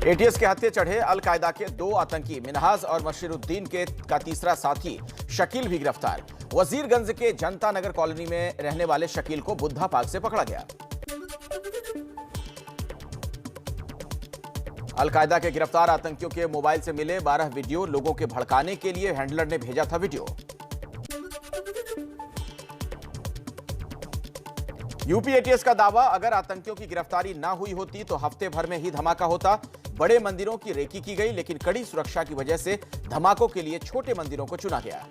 ATS के हत्थे चढ़े अलकायदा के 2 आतंकी मिनहाज और मशीरुद्दीन का तीसरा साथी शकील भी गिरफ्तार। वजीरगंज के जनता नगर कॉलोनी में रहने वाले शकील को बुद्धा पार्क से पकड़ा गया। अलकायदा के गिरफ्तार आतंकियों के मोबाइल से मिले 12 वीडियो, लोगों के भड़काने के लिए हैंडलर ने भेजा था वीडियो। यूपी एटीएस का दावा, अगर आतंकियों की गिरफ्तारी ना हुई होती तो हफ्ते भर में ही धमाका होता। बड़े मंदिरों की रेकी की गई, लेकिन कड़ी सुरक्षा की वजह से धमाकों के लिए छोटे मंदिरों को चुना गया।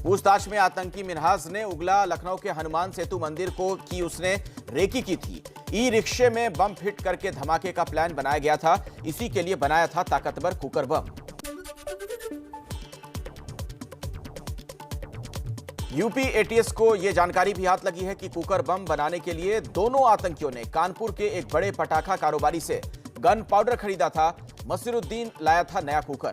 पूछताछ में आतंकी मिनहाज ने उगला लखनऊ के हनुमान सेतु मंदिर को की उसने रेकी की थी। ई रिक्शे में बम फिट करके धमाके का प्लान बनाया गया था। इसी के लिए बनाया था ताकतवर कुकर बम। यूपी एटीएस को यह जानकारी भी हाथ लगी है कि कुकर बम बनाने के लिए दोनों आतंकियों ने कानपुर के एक बड़े पटाखा कारोबारी से गन पाउडर खरीदा था। मसीरुद्दीन लाया था नया कुकर।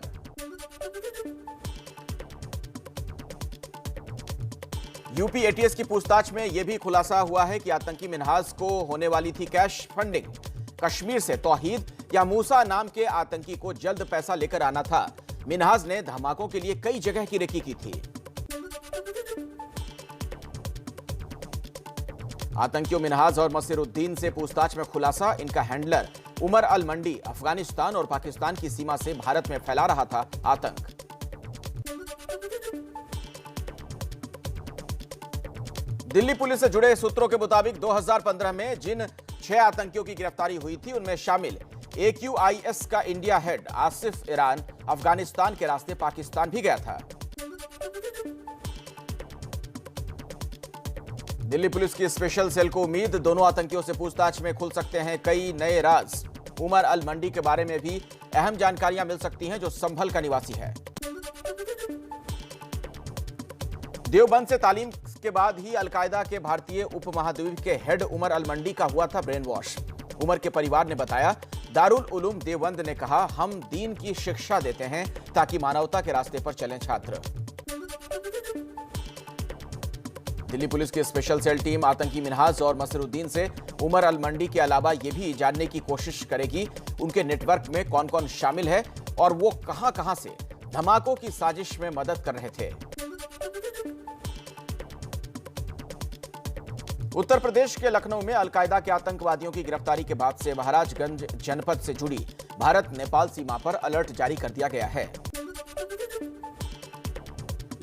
यूपी एटीएस की पूछताछ में यह भी खुलासा हुआ है कि आतंकी मिनहाज को होने वाली थी कैश फंडिंग। कश्मीर से तौहीद या मूसा नाम के आतंकी को जल्द पैसा लेकर आना था। मिनहाज ने धमाकों के लिए कई जगह की रेकी की थी। आतंकियों मिनहाज और मसीरुद्दीन से पूछताछ में खुलासा, इनका हैंडलर उमर अल मंडी अफगानिस्तान और पाकिस्तान की सीमा से भारत में फैला रहा था आतंक। दिल्ली पुलिस से जुड़े सूत्रों के मुताबिक 2015 में जिन 6 आतंकियों की गिरफ्तारी हुई थी उनमें शामिल AQIS का India head Asif Iran Afghanistan के रास्ते पाकिस्तान भी गया था। दिल्ली पुलिस की स्पेशल सेल को उम्मीद, दोनों आतंकियों से पूछताछ में खुल सकते हैं कई नए राज। उमर अल मंडी के बारे में भी अहम जानकारियां मिल सकती हैं, जो संभल का निवासी है। देवबंद से तालीम के बाद ही अलकायदा के भारतीय उपमहाद्वीप के हेड उमर अल मंडी का हुआ था ब्रेन वॉश। उमर के परिवार ने बताया, दारुल उलूम देवबंद ने कहा, हम दीन की शिक्षा देते हैं ताकि मानवता के रास्ते पर चलें छात्र। दिल्ली पुलिस की स्पेशल सेल टीम आतंकी मिनहाज और मसीरुद्दीन से उमर अल मंडी के अलावा यह भी जानने की कोशिश करेगी उनके नेटवर्क में कौन कौन शामिल है और वो कहां-कहां से धमाकों की साजिश में मदद कर रहे थे। उत्तर प्रदेश के लखनऊ में अलकायदा के आतंकवादियों की गिरफ्तारी के बाद से महाराजगंज जनपद से जुड़ी भारत नेपाल सीमा पर अलर्ट जारी कर दिया गया है।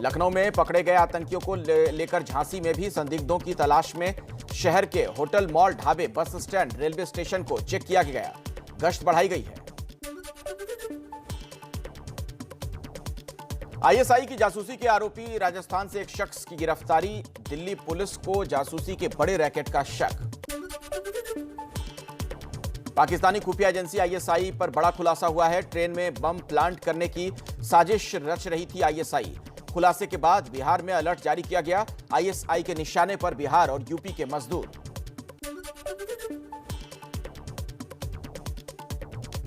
लखनऊ में पकड़े गए आतंकियों को लेकर झांसी में भी संदिग्धों की तलाश में शहर के होटल, मॉल, ढाबे, बस स्टैंड, रेलवे स्टेशन को चेक किया गया। गश्त बढ़ाई गई है। आईएसआई की जासूसी के आरोपी राजस्थान से एक शख्स की गिरफ्तारी, दिल्ली पुलिस को जासूसी के बड़े रैकेट का शक। पाकिस्तानी खुफिया एजेंसी आईएसआई पर बड़ा खुलासा हुआ है। ट्रेन में बम प्लांट करने की साजिश रच रही थी आईएसआई। खुलासे के बाद बिहार में अलर्ट जारी किया गया। आईएसआई के निशाने पर बिहार और यूपी के मजदूर।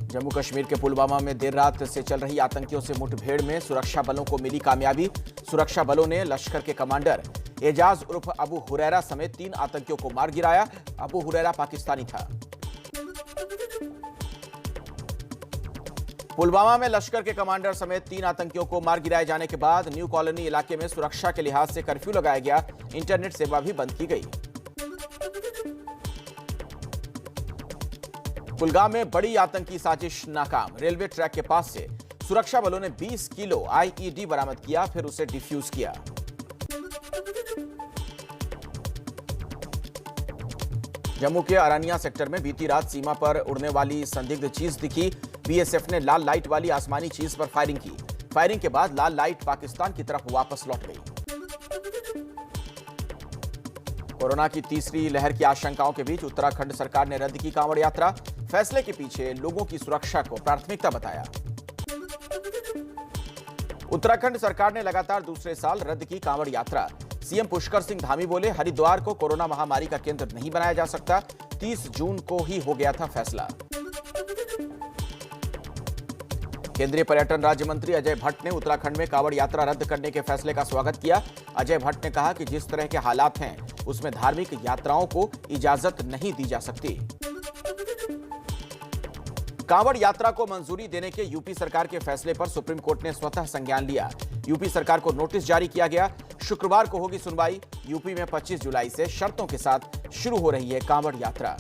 जम्मू कश्मीर के पुलवामा में देर रात से चल रही आतंकियों से मुठभेड़ में सुरक्षा बलों को मिली कामयाबी। सुरक्षा बलों ने लश्कर के कमांडर एजाज उर्फ अबू हुरैरा समेत 3 आतंकियों को मार गिराया। अबू हुरैरा पाकिस्तानी था। पुलवामा में लश्कर के कमांडर समेत 3 आतंकियों को मार गिराए जाने के बाद न्यू कॉलोनी इलाके में सुरक्षा के लिहाज से कर्फ्यू लगाया गया। इंटरनेट सेवा भी बंद की गई। कुलगाम में बड़ी आतंकी साजिश नाकाम। रेलवे ट्रैक के पास से सुरक्षा बलों ने 20 किलो आईईडी बरामद किया, फिर उसे डिफ्यूज किया। जम्मू के अरानिया सेक्टर में बीती रात सीमा पर उड़ने वाली संदिग्ध चीज दिखी। बीएसएफ ने लाल लाइट वाली आसमानी चीज पर फायरिंग की। फायरिंग के बाद लाल लाइट पाकिस्तान की तरफ वापस लौट गई। कोरोना की तीसरी लहर की आशंकाओं के बीच उत्तराखंड सरकार ने रद्द की कांवड़ यात्रा। फैसले के पीछे लोगों की सुरक्षा को प्राथमिकता बताया। उत्तराखंड सरकार ने लगातार दूसरे साल रद्द की कांवड़ यात्रा। सीएम पुष्कर सिंह धामी बोले, हरिद्वार को कोरोना महामारी का केंद्र नहीं बनाया जा सकता। 30 जून को ही हो गया था फैसला। केंद्रीय पर्यटन राज्य मंत्री अजय भट्ट ने उत्तराखंड में कांवड़ यात्रा रद्द करने के फैसले का स्वागत किया। अजय भट्ट ने कहा कि जिस तरह के हालात हैं उसमें धार्मिक यात्राओं को इजाजत नहीं दी जा सकती। कांवड़ यात्रा को मंजूरी देने के यूपी सरकार के फैसले पर सुप्रीम कोर्ट ने स्वतः संज्ञान लिया। यूपी सरकार को नोटिस जारी किया गया। शुक्रवार को होगी सुनवाई। यूपी में 25 जुलाई से शर्तों के साथ शुरू हो रही है कांवड़ यात्रा।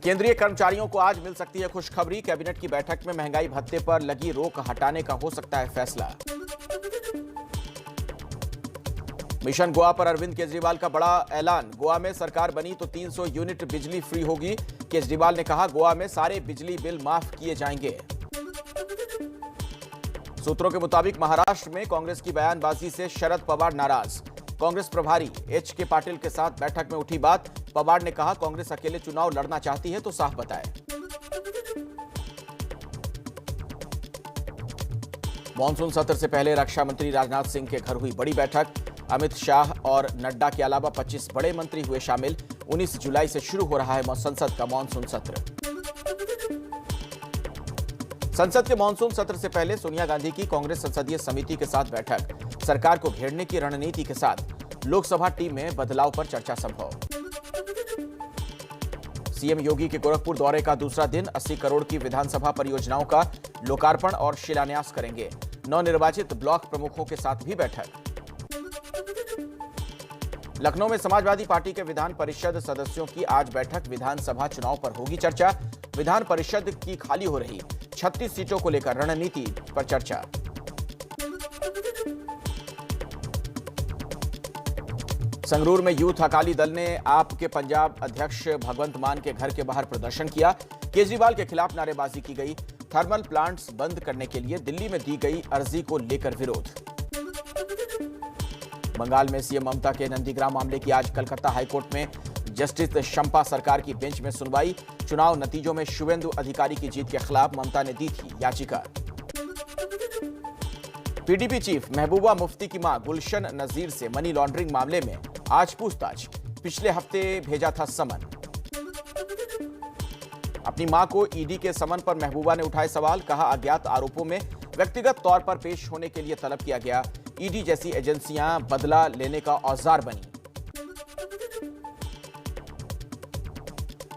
केंद्रीय कर्मचारियों को आज मिल सकती है खुशखबरी। कैबिनेट की बैठक में महंगाई भत्ते पर लगी रोक हटाने का हो सकता है फैसला। मिशन गोवा पर अरविंद केजरीवाल का बड़ा ऐलान। गोवा में सरकार बनी तो 300 यूनिट बिजली फ्री होगी। केजरीवाल ने कहा गोवा में सारे बिजली बिल माफ किए जाएंगे। सूत्रों के मुताबिक महाराष्ट्र में कांग्रेस की बयानबाजी से शरद पवार नाराज। कांग्रेस प्रभारी एच.के. पाटिल के साथ बैठक में उठी बात। पवार ने कहा कांग्रेस अकेले चुनाव लड़ना चाहती है तो साफ बताए। मॉनसून सत्र से पहले रक्षा मंत्री राजनाथ सिंह के घर हुई बड़ी बैठक। अमित शाह और नड्डा के अलावा 25 बड़े मंत्री हुए शामिल। 19 जुलाई से शुरू हो रहा है संसद का मॉनसून सत्र। संसद के मॉनसून सत्र से पहले सोनिया गांधी की कांग्रेस संसदीय समिति के साथ बैठक। सरकार को घेरने की रणनीति के साथ लोकसभा टीम में बदलाव पर चर्चा संभव। सीएम योगी के गोरखपुर दौरे का दूसरा दिन। 80 करोड़ की विधानसभा परियोजनाओं का लोकार्पण और शिलान्यास करेंगे। नवनिर्वाचित ब्लॉक प्रमुखों के साथ भी बैठक। लखनऊ में समाजवादी पार्टी के विधान परिषद सदस्यों की आज बैठक। विधानसभा चुनाव पर होगी चर्चा। विधान परिषद की खाली हो रही 36 सीटों को लेकर रणनीति पर चर्चा। संगरूर में यूथ अकाली दल ने आप के पंजाब अध्यक्ष भगवंत मान के घर के बाहर प्रदर्शन किया। केजरीवाल के खिलाफ नारेबाजी की गई। थर्मल प्लांट्स बंद करने के लिए दिल्ली में दी गई अर्जी को लेकर विरोध। बंगाल में सीएम ममता के नंदीग्राम मामले की आज कलकत्ता हाईकोर्ट में जस्टिस शंपा सरकार की बेंच में सुनवाई। चुनाव नतीजों में शुवेंदु अधिकारी की जीत के खिलाफ ममता ने दी थी याचिका। पीडीपी चीफ महबूबा मुफ्ती की मां गुलशन नजीर से मनी लॉन्ड्रिंग मामले में आज पूछताछ। पिछले हफ्ते भेजा था समन। अपनी मां को ईडी के समन पर महबूबा ने उठाए सवाल। कहा अज्ञात आरोपों में व्यक्तिगत तौर पर पेश होने के लिए तलब किया गया। ईडी जैसी एजेंसियां बदला लेने का औजार बनी।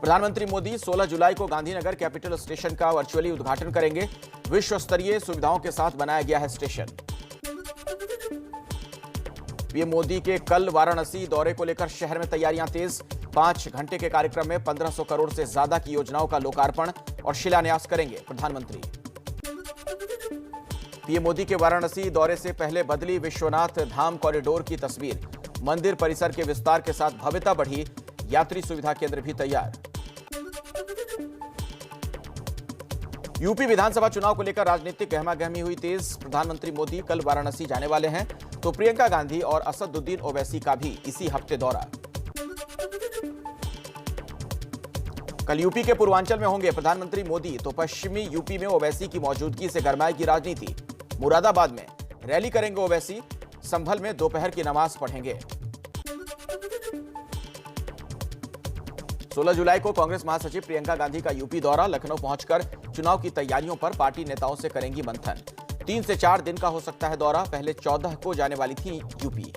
प्रधानमंत्री मोदी 16 जुलाई को गांधीनगर कैपिटल स्टेशन का वर्चुअली उद्घाटन करेंगे। विश्व स्तरीय सुविधाओं के साथ बनाया गया है स्टेशन। पीएम मोदी के कल वाराणसी दौरे को लेकर शहर में तैयारियां तेज। 5 घंटे के कार्यक्रम में 1500 करोड़ से ज्यादा की योजनाओं का लोकार्पण और शिलान्यास करेंगे प्रधानमंत्री। पीएम मोदी के वाराणसी दौरे से पहले बदली विश्वनाथ धाम कॉरिडोर की तस्वीर। मंदिर परिसर के विस्तार के साथ भव्यता बढ़ी। यात्री सुविधा केंद्र भी तैयार। यूपी विधानसभा चुनाव को लेकर राजनीतिक गहमागहमी हुई तेज। प्रधानमंत्री मोदी कल वाराणसी जाने वाले हैं तो प्रियंका गांधी और असदुद्दीन ओवैसी का भी इसी हफ्ते दौरा। कल यूपी के पूर्वांचल में होंगे प्रधानमंत्री मोदी तो पश्चिमी यूपी में ओवैसी की मौजूदगी से गरमाएगी राजनीति। मुरादाबाद में रैली करेंगे ओवैसी। संभल में दोपहर की नमाज पढ़ेंगे। 16 जुलाई को कांग्रेस महासचिव प्रियंका गांधी का यूपी दौरा। लखनऊ पहुंचकर चुनाव की तैयारियों पर पार्टी नेताओं से करेंगी मंथन। 3 से 4 दिन का हो सकता है दौरा। पहले 14 को जाने वाली थी यूपी।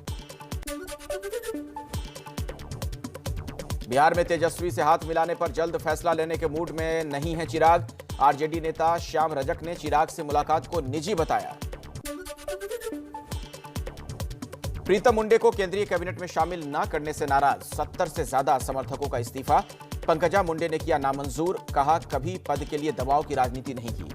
बिहार में तेजस्वी से हाथ मिलाने पर जल्द फैसला लेने के मूड में नहीं है चिराग। आरजेडी नेता श्याम रजक ने चिराग से मुलाकात को निजी बताया। प्रीतम मुंडे को केंद्रीय कैबिनेट में शामिल न करने से नाराज। 70 से ज्यादा समर्थकों का इस्तीफा। पंकजा मुंडे ने किया नामंजूर। कहा कभी पद के लिए दबाव की राजनीति नहीं की।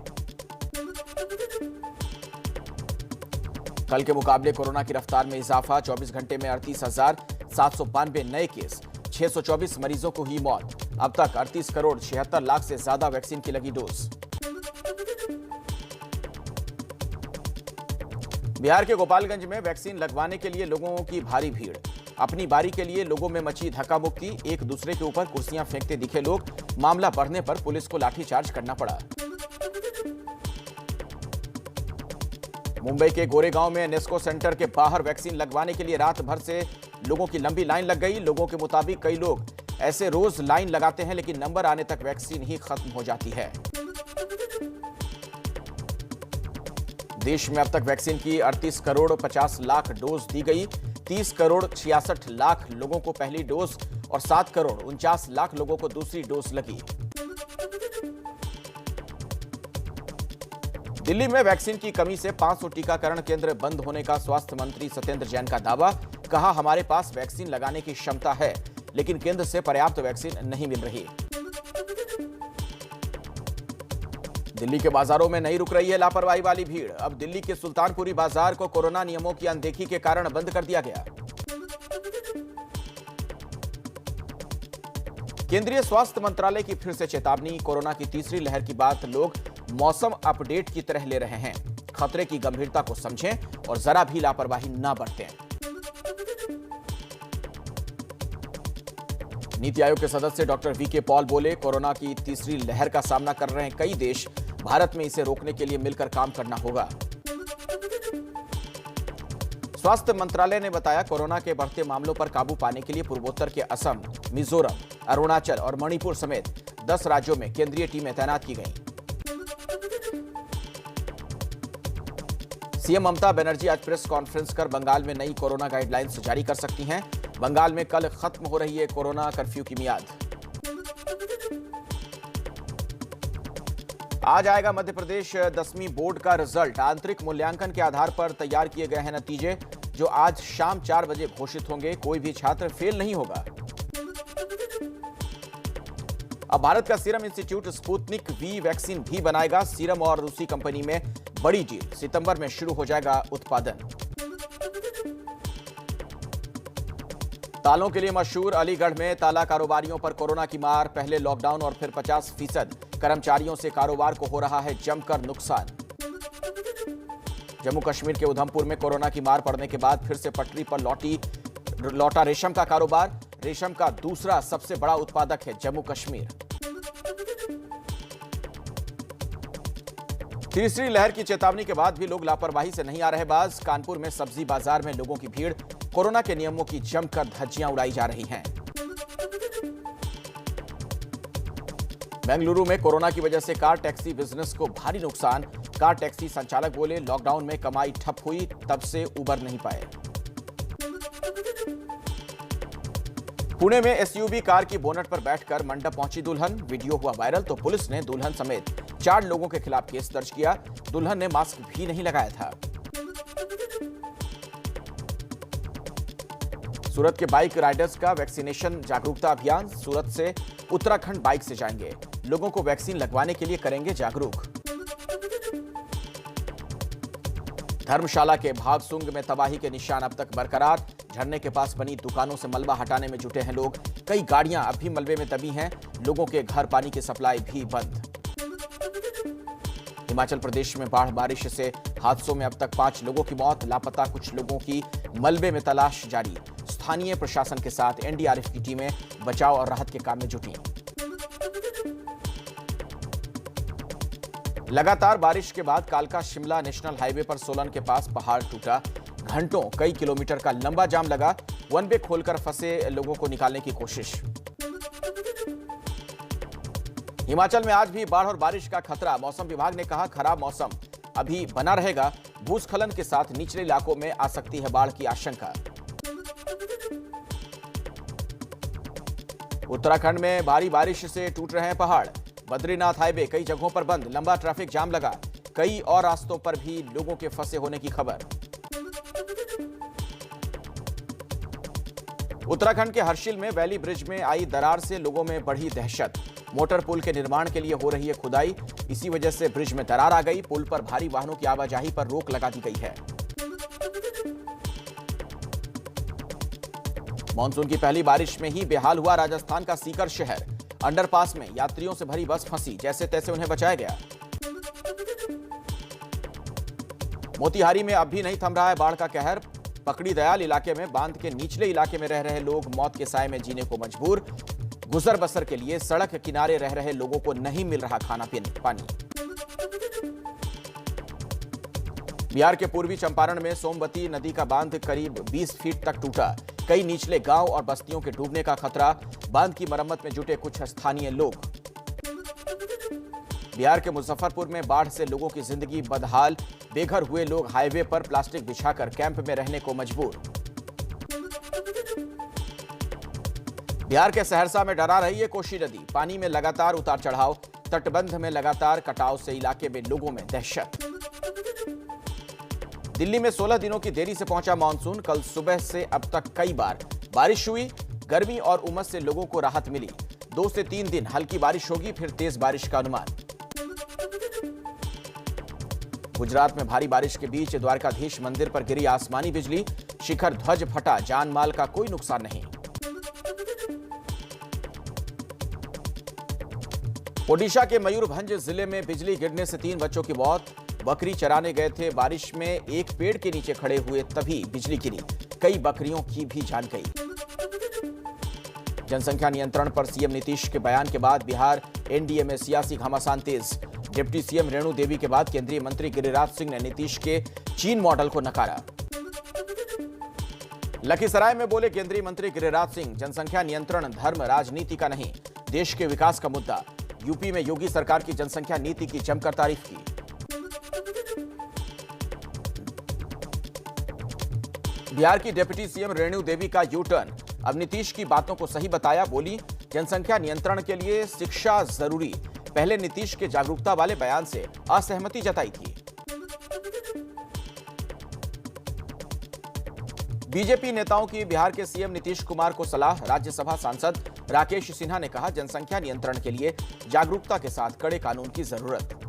कल के मुकाबले कोरोना की रफ्तार में इजाफा। 24 घंटे में 38,792 नए केस। 624 मरीजों को हुई मौत। अब तक 38 करोड़ 76 लाख से ज्यादा वैक्सीन की लगी डोज। बिहार के गोपालगंज में वैक्सीन लगवाने के लिए लोगों की भारी भीड़। अपनी बारी के लिए लोगों में मची धक्का मुक्की। एक दूसरे के ऊपर कुर्सियां फेंकते दिखे लोग। मामला बढ़ने पर पुलिस को लाठीचार्ज करना पड़ा। मुंबई के गोरेगांव में नेस्को सेंटर के बाहर वैक्सीन लगवाने के लिए रात भर से लोगों की लंबी लाइन लग गई। लोगों के मुताबिक कई लोग ऐसे रोज लाइन लगाते हैं लेकिन नंबर आने तक वैक्सीन ही खत्म हो जाती है। देश में अब तक वैक्सीन की 38 करोड़ 50 लाख डोज दी गई। 30 करोड़ 66 लाख लोगों को पहली डोज और 7 करोड़ 49 लाख लोगों को दूसरी डोज लगी। दिल्ली में वैक्सीन की कमी से 500 टीकाकरण केंद्र बंद होने का स्वास्थ्य मंत्री सत्येंद्र जैन का दावा। कहा, हमारे पास वैक्सीन लगाने की क्षमता है, लेकिन केंद्र से पर्याप्त वैक्सीन नहीं मिल रही। दिल्ली के बाजारों में नहीं रुक रही है लापरवाही वाली भीड़। अब दिल्ली के सुल्तानपुरी बाजार को कोरोना नियमों की अनदेखी के कारण बंद कर दिया गया। केंद्रीय स्वास्थ्य मंत्रालय की फिर से चेतावनी। कोरोना की तीसरी लहर की बात लोग मौसम अपडेट की तरह ले रहे हैं। खतरे की गंभीरता को समझें और जरा भी लापरवाही ना बरतें। नीति आयोग के सदस्य डॉक्टर वीके पॉल बोले, कोरोना की तीसरी लहर का सामना कर रहे हैं कई देश। भारत में इसे रोकने के लिए मिलकर काम करना होगा। स्वास्थ्य मंत्रालय ने बताया, कोरोना के बढ़ते मामलों पर काबू पाने के लिए पूर्वोत्तर के असम, मिजोरम, अरुणाचल और मणिपुर समेत 10 राज्यों में केंद्रीय टीमें तैनात की गईं। सीएम ममता बनर्जी आज प्रेस कॉन्फ्रेंस कर बंगाल में नई कोरोना गाइडलाइंस जारी कर सकती हैं। बंगाल में कल खत्म हो रही है कोरोना कर्फ्यू की मियाद। आज आएगा मध्य प्रदेश 10वीं बोर्ड का रिजल्ट। आंतरिक मूल्यांकन के आधार पर तैयार किए गए हैं नतीजे, जो आज शाम 4 बजे घोषित होंगे। कोई भी छात्र फेल नहीं होगा। अब भारत का serum institute Sputnik V vaccine भी बनाएगा। सीरम और रूसी कंपनी में बड़ी डील। सितंबर में शुरू हो जाएगा उत्पादन। तालों के लिए मशहूर अलीगढ़ में ताला कारोबारियों पर कोरोना की मार। पहले लॉकडाउन और फिर 50% कर्मचारियों से कारोबार को हो रहा है जमकर नुकसान। जम्मू कश्मीर के उधमपुर में कोरोना की मार पड़ने के बाद फिर से पटरी पर लौटा रेशम का कारोबार। रेशम का दूसरा सबसे बड़ा उत्पादक है जम्मू कश्मीर। तीसरी लहर की चेतावनी के बाद भी लोग लापरवाही से नहीं आ रहे बाज। कानपुर में सब्जी बाजार में लोगों की भीड़। कोरोना के नियमों की जमकर धज्जियां उड़ाई जा रही हैं। बेंगलुरु में कोरोना की वजह से कार टैक्सी बिजनेस को भारी नुकसान। कार टैक्सी संचालक बोले, लॉकडाउन में कमाई ठप हुई, तब से उबर नहीं पाए। पुणे में एसयूवी कार की बोनट पर बैठकर मंडप पहुंची दुल्हन। वीडियो हुआ वायरल तो पुलिस ने दुल्हन समेत 4 लोगों के खिलाफ केस दर्ज किया। दुल्हन ने मास्क भी नहीं लगाया था। सूरत के बाइक राइडर्स का वैक्सीनेशन जागरूकता अभियान। सूरत से उत्तराखंड बाइक से जाएंगे। लोगों को वैक्सीन लगवाने के लिए करेंगे जागरूक। धर्मशाला के भागसुंग में तबाही के निशान अब तक बरकरार। झरने के पास बनी दुकानों से मलबा हटाने में जुटे हैं लोग। कई गाड़ियां अब भी मलबे में दबी हैं। लोगों के घर पानी की सप्लाई भी बंद। हिमाचल प्रदेश में बाढ़ बारिश से हादसों में अब तक 5 लोगों की मौत। लापता कुछ लोगों की मलबे में तलाश जारी। स्थानीय प्रशासन के साथ एनडीआरएफ की टीमें बचाव और राहत के काम में जुटी। लगातार बारिश के बाद कालका शिमला नेशनल हाईवे पर सोलन के पास पहाड़ टूटा। घंटों कई किलोमीटर का लंबा जाम लगा। वन वे खोलकर फंसे लोगों को निकालने की कोशिश। हिमाचल में आज भी बाढ़ और बारिश का खतरा। मौसम विभाग ने कहा, खराब मौसम अभी बना रहेगा। भूस्खलन के साथ निचले इलाकों में आ सकती है बाढ़ की आशंका। उत्तराखंड में भारी बारिश से टूट रहे हैं पहाड़। बद्रीनाथ हाईवे कई जगहों पर बंद। लंबा ट्रैफिक जाम लगा। कई और रास्तों पर भी लोगों के फंसे होने की खबर। उत्तराखंड के हर्षिल में वैली ब्रिज में आई दरार से लोगों में बढ़ी दहशत। मोटर पुल के निर्माण के लिए हो रही है खुदाई। इसी वजह से ब्रिज में दरार आ गई। पुल पर भारी वाहनों की आवाजाही पर रोक लगा दी गई है। मानसून की पहली बारिश में ही बेहाल हुआ राजस्थान का सीकर शहर। अंडरपास में यात्रियों से भरी बस फंसी। जैसे तैसे उन्हें बचाया गया। मोतिहारी में अब भी नहीं थम रहा है बाढ़ का कहर। पकड़ी दयाल इलाके में बांध के निचले इलाके में रह रहे लोग मौत के साए में जीने को मजबूर। गुजर बसर के लिए सड़क किनारे रह रहे लोगों को नहीं मिल रहा खाना पानी। बिहार के पूर्वी चंपारण में सोमवती नदी का बांध करीब 20 फीट तक टूटा। कई निचले गांव और बस्तियों के डूबने का खतरा। बांध की मरम्मत में जुटे कुछ स्थानीय लोग। बिहार के मुजफ्फरपुर में बाढ़ से लोगों की जिंदगी बदहाल, बेघर हुए लोग हाईवे पर प्लास्टिक बिछाकर कैंप में रहने को मजबूर। बिहार के सहरसा में डरा रही है कोसी नदी, पानी में लगातार उतार चढ़ाव, तटबंध में लगातार कटाव से इलाके में लोगों में दहशत। दिल्ली में 16 दिनों की देरी से पहुंचा मानसून, कल सुबह से अब तक कई बार बारिश हुई, गर्मी और उमस से लोगों को राहत मिली। 2 से 3 दिन हल्की बारिश होगी, फिर तेज बारिश का अनुमान। गुजरात में भारी बारिश के बीच द्वारकाधीश मंदिर पर गिरी आसमानी बिजली, शिखर ध्वज फटा, जान माल का कोई नुकसान नहीं। ओडिशा के मयूरभंज जिले में बिजली गिरने से 3 बच्चों की मौत, बकरी चराने गए थे, बारिश में एक पेड़ के नीचे खड़े हुए तभी बिजली गिरी, कई बकरियों की भी जान गई। जनसंख्या नियंत्रण पर सीएम नीतीश के बयान के बाद बिहार एनडीए में सियासी घमासान तेज। डिप्टी सीएम रेणु देवी के बाद केंद्रीय मंत्री गिरिराज सिंह ने नीतीश के चीन मॉडल को नकारा। लखीसराय में बोले केंद्रीय मंत्री गिरिराज सिंह, जनसंख्या नियंत्रण धर्म राजनीति का नहीं, देश के विकास का मुद्दा। यूपी में योगी सरकार की जनसंख्या नीति की जमकर तारीफ की। बिहार की डिप्टी सीएम रेणु देवी का यू टर्न, अब नीतीश की बातों को सही बताया, बोली जनसंख्या नियंत्रण के लिए शिक्षा जरूरी, पहले नीतीश के जागरूकता वाले बयान से असहमति जताई थी। बीजेपी नेताओं की बिहार के सीएम नीतीश कुमार को सलाह, राज्यसभा सांसद राकेश सिन्हा ने कहा जनसंख्या नियंत्रण के लिए जागरूकता के साथ कड़े कानून की जरूरत।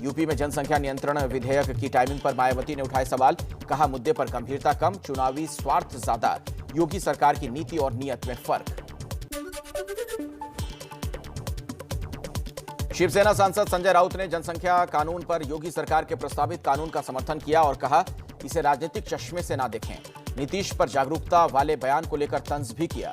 यूपी में जनसंख्या नियंत्रण विधेयक की टाइमिंग पर मायावती ने उठाए सवाल, कहा मुद्दे पर गंभीरता कम, चुनावी स्वार्थ ज्यादा, योगी सरकार की नीति और नीयत में फर्क। शिवसेना सांसद संजय राउत ने जनसंख्या कानून पर योगी सरकार के प्रस्तावित कानून का समर्थन किया और कहा इसे राजनीतिक चश्मे से ना देखें। नीतीश पर जागरूकता वाले बयान को लेकर तंज भी किया।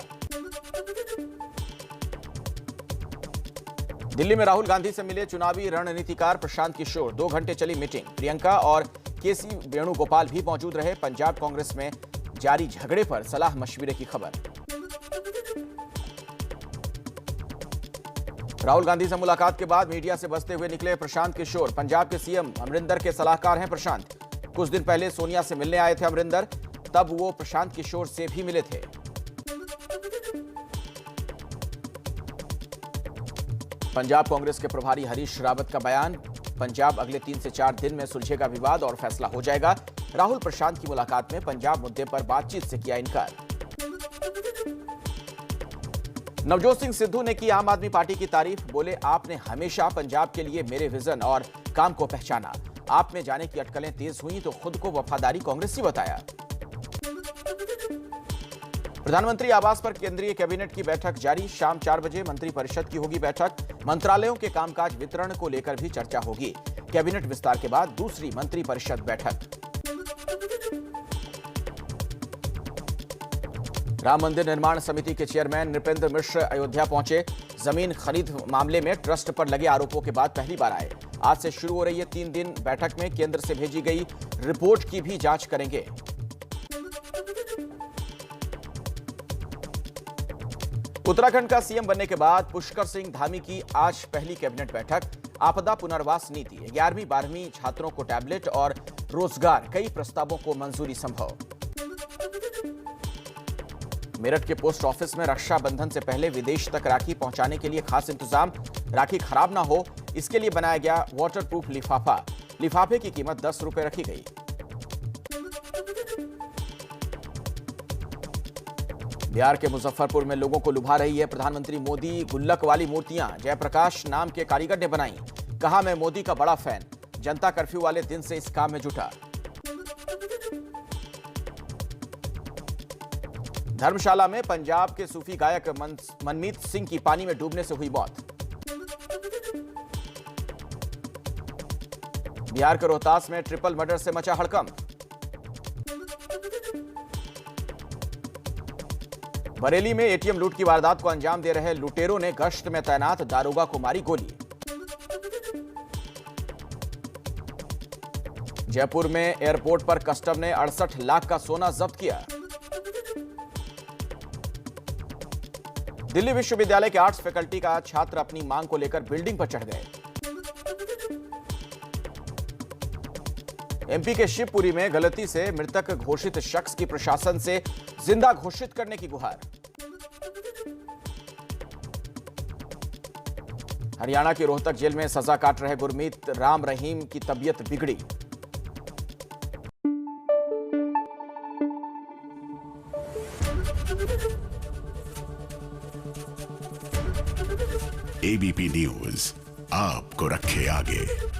दिल्ली में राहुल गांधी से मिले चुनावी रणनीतिकार प्रशांत किशोर, 2 घंटे चली मीटिंग, प्रियंका और केसी वेणुगोपाल भी मौजूद रहे। पंजाब कांग्रेस में जारी झगड़े पर सलाह मशविरे की खबर। राहुल गांधी से मुलाकात के बाद मीडिया से बचते हुए निकले प्रशांत किशोर, पंजाब के सीएम अमरिंदर के सलाहकार हैं प्रशांत। कुछ दिन पहले सोनिया से मिलने आए थे अमरिंदर, तब वो प्रशांत किशोर से भी मिले थे। पंजाब कांग्रेस के प्रभारी हरीश रावत का बयान, पंजाब अगले 3 से 4 दिन में सुलझेगा विवाद और फैसला हो जाएगा। राहुल प्रशांत की मुलाकात में पंजाब मुद्दे पर बातचीत से किया इनकार। नवजोत सिंह सिद्धू ने की आम आदमी पार्टी की तारीफ, बोले आपने हमेशा पंजाब के लिए मेरे विजन और काम को पहचाना, आप में जाने की अटकलें तेज हुई तो खुद को वफादारी कांग्रेसी बताया। प्रधानमंत्री आवास पर केंद्रीय कैबिनेट की बैठक जारी, शाम 4 बजे मंत्रिपरिषद की होगी बैठक, मंत्रालयों के कामकाज वितरण को लेकर भी चर्चा होगी। कैबिनेट विस्तार के बाद दूसरी मंत्रिपरिषद बैठक। राम मंदिर निर्माण समिति के चेयरमैन नृपेंद्र मिश्र अयोध्या पहुंचे, जमीन खरीद मामले में ट्रस्ट पर लगे आरोपों के बाद पहली बार आए। आज से शुरू हो रही है 3 दिन बैठक में केंद्र से भेजी गई रिपोर्ट की भी जांच करेंगे। उत्तराखंड का सीएम बनने के बाद पुष्कर सिंह धामी की आज पहली कैबिनेट बैठक, आपदा पुनर्वास नीति, 11वीं 12वीं छात्रों को टैबलेट और रोजगार, कई प्रस्तावों को मंजूरी संभव। मेरठ के पोस्ट ऑफिस में रक्षाबंधन से पहले विदेश तक राखी पहुंचाने के लिए खास इंतजाम, राखी खराब ना हो इसके लिए बनाया गया वाटरप्रूफ लिफाफा, लिफाफे की कीमत 10 रुपए रखी गई। बिहार के मुजफ्फरपुर में लोगों को लुभा रही है प्रधानमंत्री मोदी गुल्लक वाली मूर्तियां, जयप्रकाश नाम के कारीगर ने बनाई, कहा मैं मोदी का बड़ा फैन, जनता कर्फ्यू वाले दिन से इस काम में जुटा। धर्मशाला में पंजाब के सूफी गायक मनमीत सिंह की पानी में डूबने से हुई मौत। बिहार के रोहतास में ट्रिपल मर्डर से मचा हड़कंप। बरेली में एटीएम लूट की वारदात को अंजाम दे रहे लुटेरों ने गश्त में तैनात दारोगा को मारी गोली। जयपुर में एयरपोर्ट पर कस्टम ने 68 लाख का सोना जब्त किया। दिल्ली विश्वविद्यालय के आर्ट्स फैकल्टी का छात्र अपनी मांग को लेकर बिल्डिंग पर चढ़ गए। एमपी के शिवपुरी में गलती से मृतक घोषित शख्स की प्रशासन से जिंदा घोषित करने की गुहार। हरियाणा की रोहतक जेल में सजा काट रहे गुरमीत राम रहीम की तबीयत बिगड़ी। एबीपी न्यूज आपको रखे आगे।